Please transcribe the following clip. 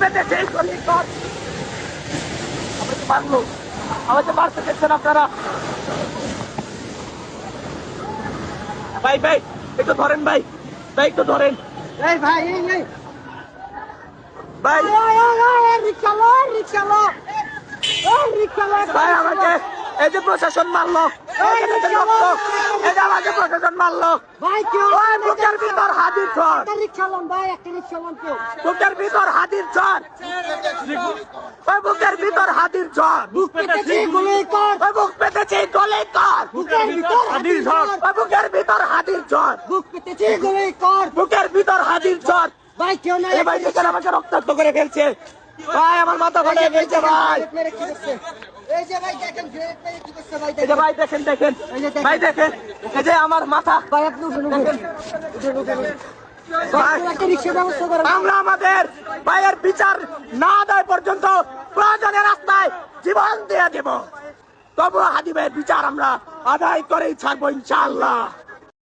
পেতেছে গুলি কর। আমাকে মারলো, আমাকে মারতে দেখছেন আপনারা। ভাই ভাই একটু ধরেন, ভাই ভাই একটু ধরেন। এই ভাই এই এই ভাই রিক্সা লো ভাই আমাকে এই যে প্রশাসন মারলো, এখানে যে রক্ত, এটা আমাকে প্রশাসন মারলো। ভাই কেউ ওই বুকের ভিতর হাজির চর, একটা রিক্সা লোন ভাই, একটা রিক্সা লোন কেউ বুকের ভিতর হাজির চর, ওই বুকের ভিতর হাজির চর, বুক পেতেছি গুলি কর, ওই বুক পেতেছে গলে কর, বুকের ভিতর হাজির কর, ওই বুকের ভিতর হাজির চর, বুক পেতেছি গুলি কর। বুকের ভিতর হাজির চর। ভাই কেউ নাই, এই ভাই দেখেন আমাকে রক্তাক্ত করে ফেলছে, ভাই আমার মাথা ফাটে ফেলছে ভাই। এই যে ভাই দেখেন গ্রেড মেরে কি করছে ভাই, এই যে ভাই দেখেন দেখেন ভাই দেখেন, এই যে আমার মাথা। ভাই আপনি উঠুন ভাই, একটা রিক্সা ব্যবস্থা করেন। আমরা আমাদের ভাইয়ের বিচার না দেয় পর্যন্ত প্রয়োজনে রাস্তায় জীবন দিয়ে দেব, তবুও হাদি ভাইয়ের বিচার আমরা আদায় করেই ছাড়বো ইনশাআল্লাহ।